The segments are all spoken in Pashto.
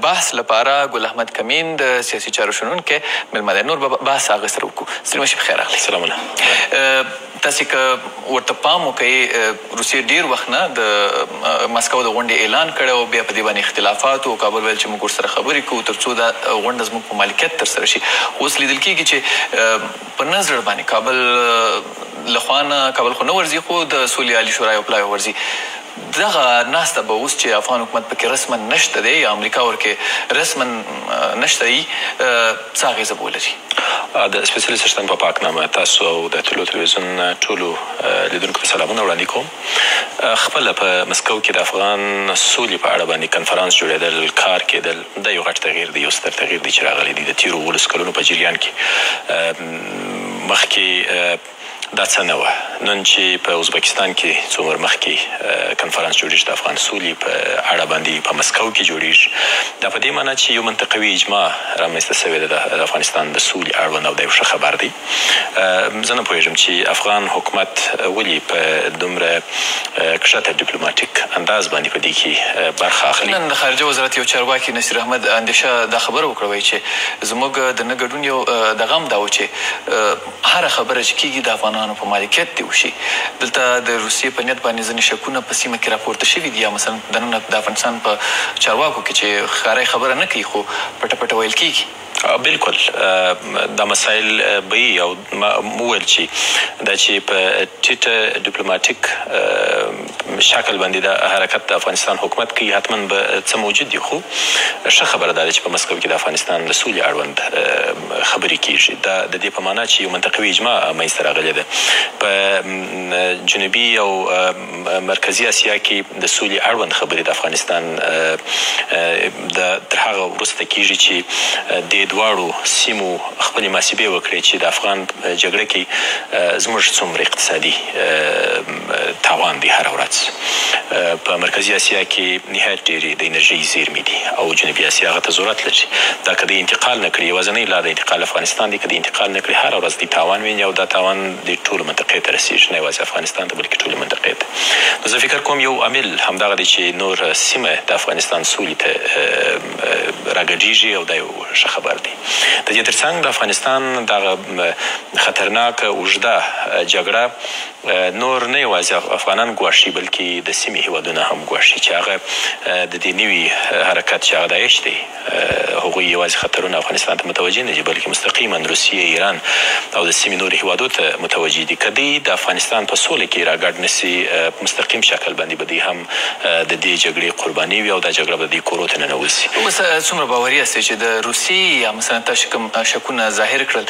بحث لپاره ګل احمد کمین د سیاسي چارو شنونکی مېلمه دی. نور به بحث هغه سره وکړو. سلیم شي بخیر راغلی. سلامونه. تاسې که ورته پام وکئ، روسیې ډېر وخت نه د مسکو د غونډې اعلان کړی او بیا په دې باندې اختلافات او کابل ویل چې موږ ورسره خبرې کوو تر څو دا غونډه زموږ په مالکیت ترسره شي. اوس لیدل کېږي چې په نه زړه باندې کابل له خوا نه کابل خو نه ورځي خو د سولې عالي شورا یو پلای ورځي. دغه ناسته به اوس چې افغان حکومت پکې رسما نشته دی یا امریکا ورکې رسما نشته وي، څه اغېزه به ولري؟ د سپېڅلي څښتن په پاکنامه تاسو او د طلوع تلویزیون ټولو لیدونکو ته سلامونه وړاندې کوم. خپله په مسکو کې د افغان سولې په اړه باندې کنفرانس جوړېدل، کار کېدل، دا یو غټ تغییر دی، یو ستر تغییر دی چې راغلی دی د تېرو 18 کلونو په جریان کې. مخکې دا څه نه وه. نن چې په ازبکستان کې څو عمر مخکې کنفرانس جوړېږي د افغان سولې په اړه باندې په مسکو کې جوړېږي، دا په دې معنی چې یو منطقوي اجماع رامنځته سوې ده د افغانستان د سولې اړوند او دا یو ښه خبر دی. زه نه پوهېږم چې افغان حکومت ولې په دومره کښته ډیپلوماټیک انداز باندې په دې کې برخه اخلي. نن د خارجه وزارت یو چارواکي نصیر احمد اندیشه دا خبره وکړه چې زموږ د نه ګډون یو دغه هم دا و چې هره خبره چې کېږي د افغانانو په مالکیت دې وشي. دلته د روسیې په نیت باندې ځینې شکونه په سیمه کې راپورته شوي دي، یا مثلا دننه د افغانستان په چارواکو کې چې ښکاره خبره نه کوي خو پټه پټه ویل کېږي. بلکل دا مسایل به وي او وویل چې دا چې په ټیټه ډیپلوماټیک شکل باندې د حرکت د افغانستان حکومت کوي، حتما به څه موجود دي، خو ښه خبره دا ده چې په مسکو کې د افغانستان د سولې اړوند خبرې کېږي. دا د دې په معنا چې یو منطقوي اجماع منځته راغلی ده. په جنوبي او مرکزي اسیا کې د سولې اړوند خبرې د افغانستان تر هغه وروسته کېږي چې د دواړو سیمو خپلې محاسبې وکړي چې د افغان جګړه کې زموږ څومره اقتصادي تاوان دی هره ورځ. په مرکزي اسیا کې نهایت ډېرې د انرژۍ زیرمې دي او جنوبي اسیا هغه ته ضرورت لري. دا که د انتقال نه کړي، یوازینۍ لاره د انتقال افغانستان دی، که د انتقال نه کړي هره ورځ دی تاوان ویني او دا تاوان د ټولو منطقې ته رسېږي، نه یوازې افغانستان ته بلکې ټولې منطقې ته. نو زه فکر کوم یو عامل همدغه دی چې نور سیمه د افغانستان سولې ته راګډېږي او دا یو ښه خبر دی. د دې ترڅنګ د افغانستان دغه خطرناکه اوږده جګړه نور نه یوازې افغانان ګواښي بلکې د سیمې هیوادونه هم ګواښي چې هغه د دې نوي حرکت چې هغه داعش دی، هغوی یوازې خطرونه افغانستان ته متوجه نه دي بلکې مستقیما روسیې، ایران او د سیمې نورو هیوادو ته متوجه دي. که دوی د افغانستان په سوله کې راګډ نه سي، مستقیم شکل باندې به دوی هم د دې جګړې قرباني وي او دا جګړه به دوی کورو ته ننوځي. اوس څومره باوري یاستئ چې د روسیې یا مثلا تاسو کوم شکونه ظاهر کړل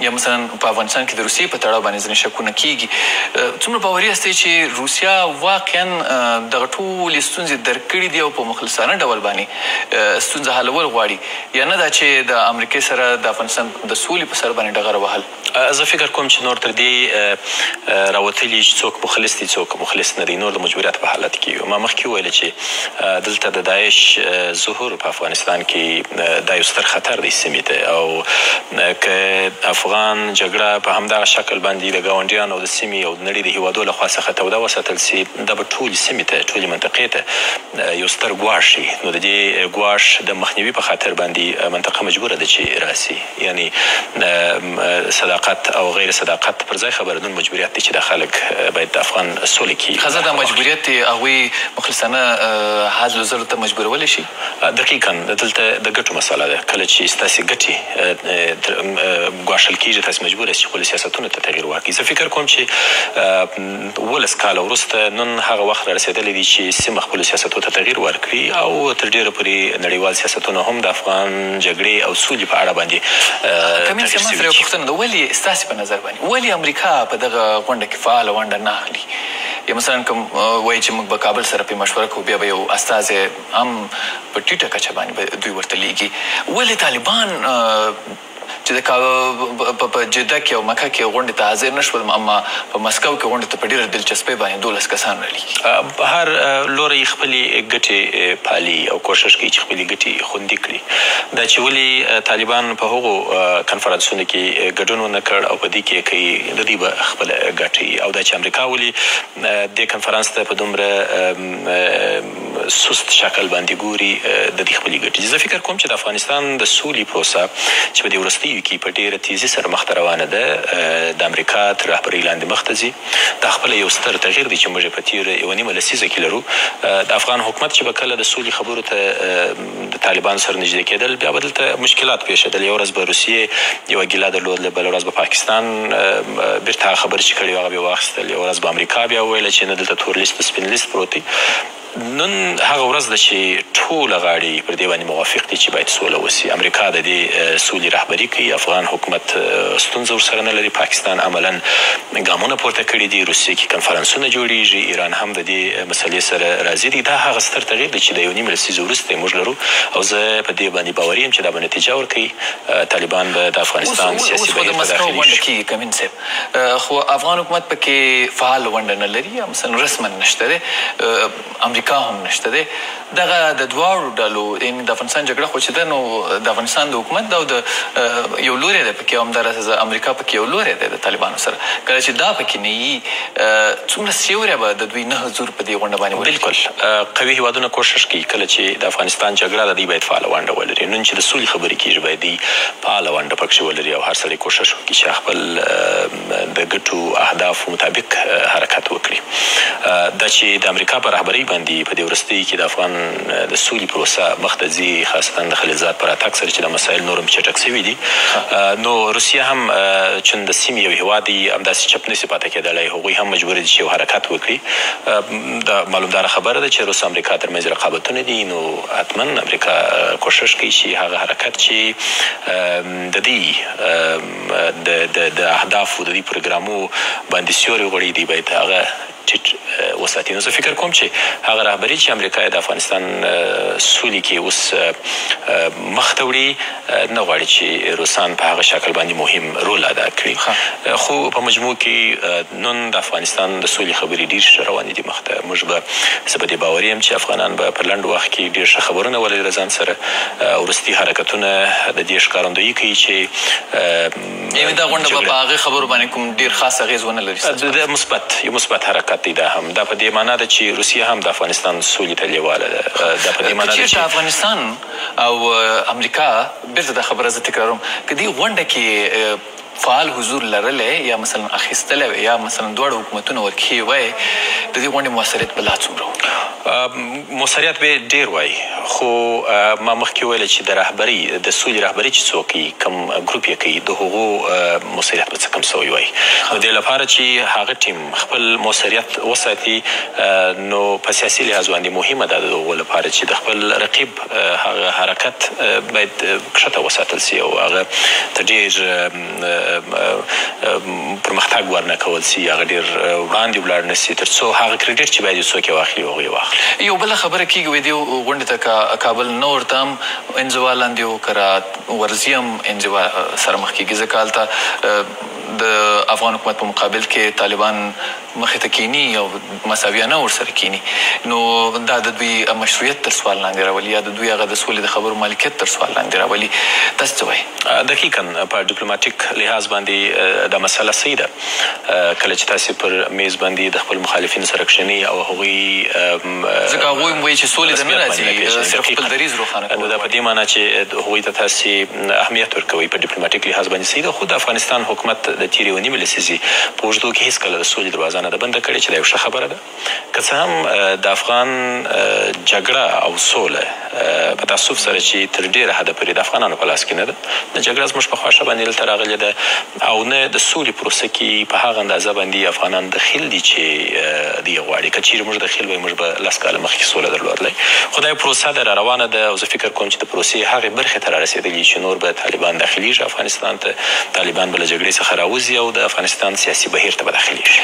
یا مثلا په افغانستان کې د روسیې په تړاو باندې ځینې شکونه کېږي، څومره باوري یاستئ چې روسیه واقعا دغه ټولې ستونزې درک کړي دي او په مخلصانه ډول باندې ستونزه حلول غواړي، یا نه دا چې د امریکې سره د افغانستان د سولې په سر باندې ډغره وهل؟ زه فکر کوم چې نور تر دې راوتلي چې څوک مخلص دي څوک مخلص نه دي، نور د مجبوریت په حالت کې. ما مخکې وویله چې دلته د داعش ظهور په افغانستان کې دا یو ستر خطر دی سیمې ته، او که افغان جګړه په همدغه شکل باندې د ګاونډیانو او د سیمې او د نړۍ د هیوادو لخوا څخه توده وساتل سي، دا به ټولې سیمې ته ټولې منطقې ته یو ستر ګواښ شي. نو د دې ګواښ د مخنیوي په خاطر باندې منطقه مجبوره ده چې راسي، یعنی صداقت او غیر صداقت پر ځای خبره نن مجبوریت دی چې د خلک باید د افغان سولې کې ښځه دا مجبوریت دی هغوی مخلصانه حل زرو ته مجبورولی شي. دقیقا دلته د ګټو مسله ده. کله چې ستاسې ګټې ګواښل کېږي تاسې مجبوره یاست چې خپلو سیاستونو ته تغییر ورکړئ. زه فکر کوم چې 18 کاله وروسته نن هغه وخت را رسېدلی دی چې سیمه خپلو سیاستو ته تغییر ورکړي او تر ډېره پورې نړیوال سیاستونه هم د افغان جګړې او سولې په اړه باندې کمین صاحب، ما سره یو پوښتنه ده، ولې ستاسې په نظر باندې ولې امریکا په دغه غونډه کې فعاله ونډه نه اخلي؟ یا مثلا کوم وایي چې موږ به کابل سره پرې مشوره کوو، بیا به یو استازی هم په ټیټه کچه باندې دوی ورته لیږي. ولې طالبان چې په جده کې او مکه کې غونډې ته حاضر نه شول، اما په مسکو کې غونډې ته په ډېره دلچسپۍ باندې 12 کسان رالیږي. هر لوری خپلې ګټې پالي او کوشش کوي چې خپلې ګټې خوندي کړي. دا چې ولې طالبان په هغو کنفرانسونو کې ګډون ونه کړ او په دې کې کوي د دې به خپله ګټي، او دا چې امریکا ولې دې کنفرانس ته په دومره سست شکل باندې ګوري د دې خپلې ګټې. زه فکر کوم چې د افغانستان د سولې پروسه چې په دې وروستیو کې په ډېره تیزي سره مخته روانه ده، د امریکا تر رهبرۍ لاندې مخته ځي. دا خپله یو ستر تغییر دی چې موږ په تېره 1.5 لسیزه کې لرو. د افغان حکومت چې به کله د سولې خبرو ته د طالبان سره نږدې کېدل، بیا به دلته مشکلات پېښېدل. یو ورځ به روسیې یوه ګیله درلودله، بله ورځ به پاکستان بېرته هغه خبرې چې کړې وې هغه به یې واخیستل، یو ورځ به امریکا بیا وویله چې نه دلته تور لیست سپین لیست پروت دی. نن هغه ورځ ده چې ټوله غاړې پر دې باندې موافق دي چې باید سوله وسي. امریکا د دې سولې رهبري کوي، افغان حکومت ستونزه ورسره نه لري، پاکستان عملا ګامونه پورته کړي دي، روسیې کې کنفرانسونه جوړیږي، ایران هم د دې مسلې سره راضي دي. دا هغه ستر تغییر دی چې د 1.5 لسیزې وروسته موږ لرو، او زه په دې باندې باوري یم چې دا به نتیجه ورکوي. طالبان به د افغانستان سیاسي بهیر ته داخلي شي. کمین صاحب، خو افغان حکومت پکې فعال ونډه نه لري، مثلا رسما نشته دی، امریکا هم نشته دی. دغه د دواړو ډلو یعنې د افغانستان جګړه خو چې ده، نو د افغانستان د حکومت دا او د یو لوری دی پکې، همداراز امریکا پکې یو لوری دی د طالبانو سره. کله چې دا پکې نه وي، څومره سیوری به د دوی نه حضور په دې غونډه باندې ولري؟ بلکل قوي هیوادونه کوشش کوي کله چې د افغانستان جګړه ده، دوی باید فعاله ونډه ولري. نن چې د سولې خبرې کېږي باید دوی فعاله ونډه پکښې ولري، او هر سړی کوشش وکړي چې خپل د ګټو اهدافو مطابق حرکت وکړي. دا چې د امریکا په رهبرۍ باندې په دې وروستیو کې د افغان د سولې پروسه مخته ځي، خاصتا د خلیلزاد په راتګ سره چې د مسایل نور هم چټک شوي دي. نو روسیه هم چون د سیمې یو هیواد دی، همداسې چپ نشي پاتې کېدلی، هغوی هم مجبور دي چې یو حرکت وکړي. دا معلومداره خبره ده چې روس امریکا ترمنځ رقابتونه دي، نو حتما امریکا کوشش کوي چې هغه حرکت چې د دې د اهدافو د دې پروګرامو باندې سیوری غوړي دي باید هغه ټیټ وساتي. نو زه فکر کوم چې هغه رهبري چې امریکا د افغانستان سولې کې اوس مخته وړي، نه غواړي چې روسان په هغه شکل باندې مهم رول ادا کړي. خو په مجموع کې نن د افغانستان د سولې خبرې ډېر ښه روانې دي مخته. موږ به زه په دې باوري یم چې افغانان به په لنډ وخت کې ډېر ښه خبرونه ولري له ځان سره. وروستي حرکتونه د دې ښکارندویي کوي چې یعنې دا غونډه به په هغې خبرو باندې کوم ډېر خاص اغېز ونه لري. یو مثبت حرکت دی. دا هم دا په دې معنا ده چې روسیه هم د افغانستان سولې ته لیواله ده. دا په دې معنا ده چې افغانستان او امریکا، بیرته دا خبره زه تکراروم، که دې غونډه کې فعال حضور لرلی یا مثلا اخیستلی وی یا مثلا دواړه حکومتونه ورکښې وی، د دې غونډې مؤثریت به لا څومره و؟ مؤثریت به ډېر وای، خو ما مخکې ویله چې د رهبري د سولې رهبري چې څوک کوي، کوم ګروپ یې کوي، د هغو مؤثریت به څه کم سوی وای. د دې لپاره چې هغه ټیم خپل مؤثریت وساتي، نو په سیاسي لحاظ باندې مهمه ده د هغو لپاره چې د خپل رقیب هغه حرکت باید کښته وساتل سي او هغه ته ډېر پرمختګ ورنه کول سي، هغه ډېر وړاندې ولاړ نه سي، تر څو هغه کریډیټ چې باید یو څوک یې واخلي هغه یې واخلي. یو بله خبره کېږي وایي دې غونډې ته کابل نه ورته هم انزوا لاندې و، که ورځي هم انزوا سره مخ کېږي، ځکه هلته د افغان حکومت په مقابل کې طالبان مخې ته کینی او مساویانه ورسره کینی، نو دا د دوی مشروعیت تر سوال لاندې راولي یا د دوی هغه د سولې د خبرو مالکیت تر سوال لاندې راولي. تاسو څه وایي؟ دقیقا په ډیپلوماټیک لحاظ باندې دا مسله صحیح ده. کله چې تاسې پر میز باندې د خپل مخالفینو سره کښېنئ او هغوی ځکه هغوی هم وایي چې سولې ته نه راځي، صرف خپل دریځ روښانه کوي. نو دا په دې معنا چې هغوی ته تاسې اهمیت ورکوئ په ډیپلوماټیک لحاظ باندې صحیح ده. خو د افغانستان حکومت د تېرې 1.5 لسیزې په اوږدو کې هېڅکله د سولې دروازه نه ده بنده کړې، چې دا یو ښه خبره ده. که څه هم د افغان جګړه او سوله په تاسف سره چې تر ډېره حده پورې د افغانانو په لاس کې نه ده، د جګړه زموږ په خواشه باندې دلته راغلې ده، او نه د سولې پروسه کې په هغه اندازه باندې افغانان دخیل دي چې دوی غواړي. که چېرې موږ دخیل وای، موږ به 10 کاله مخکې سوله درلودلی. خو دا یو پروسه ده، راروانه ده، او زه فکر کوم چې د پروسې هغې برخې ته رارسېدلي چې نور به طالبان داخلیږي افغانستان ته، طالبان به له جګړې څخه راوځي او د افغانستان سیاسي بهیر ته به داخلیږي.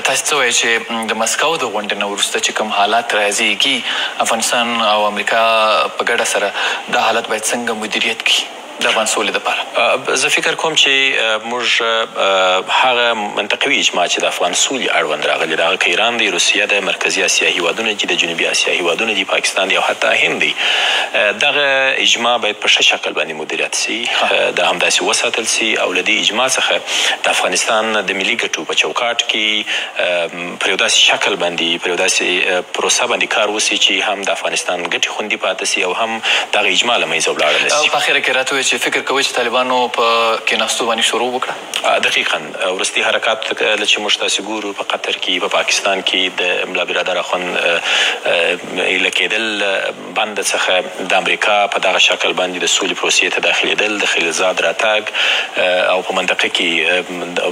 تاسو څه وایئ چې د مسکو د غونډې نه وروسته چې کوم حالات راځيږي، افغانستان او امریکا په ګډه سره دا حالت باید څنګه مدیریت کړي؟ د افغان سولې دپاره؟ زه فکر کوم چې موږ هغه منطقوي اجماع چې د افغان سولې اړوند راغلي د هغه که ایران دی، روسیه ده، مرکزي اسیا هیوادونه دي، د جنوبي اسیا هیوادونه دي، پاکستان دی او حتی هند دی، دغه اجماع باید په ښه شکل باندې مدیریت سي، دا همداسې وساتل سي او له دې اجماع څخه د افغانستان د ملي ګټو په چوکاټ کې پر یو داسې شکل باندې، پر یو داسې پروسه باندې کار وسي چې هم د افغانستان ګټې خوندي پاتې سي او هم دغه اجماع له منځه ولاړه نه سي. او په اخره کې راته ووایي چې فکر کوئ چې طالبانو په کېناستو باندې شروع وکړه؟ دقیقا وروستي حرکات چې موږ تاسې ګورو په قطر کې، په پاکستان کې د ملا برادر اخوند ایله کېدل بند څخه د امریکا په دغه شکل باندې د سولې پروسې ته داخلېدل، د خلیلزاد راتګ او په منطقه کې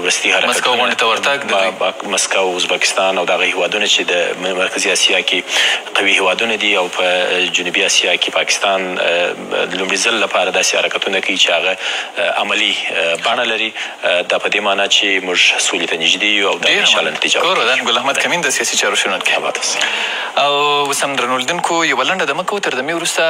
وروستي حرکتونه، مسکو غونډې ته ورتګ، مسکو، ازبکستان او دغه هیوادونه چې د مرکزي اسیا کې قوي هیوادونه دي او په جنوبي اسیا کې پاکستان د لومړي ځل لپاره داسې حرکتونه کوي چې هغه عملي بڼه لري. دا په دې معنی چې موږ سولې ته نږدې یو او دا انشاءالله نتیجه ورکوي. ګل احمد کمین د سیاسي چارو شنونکی. او اوس هم درنو لیدونکو یوه لنډه دمه کوو، تر دمې وروسته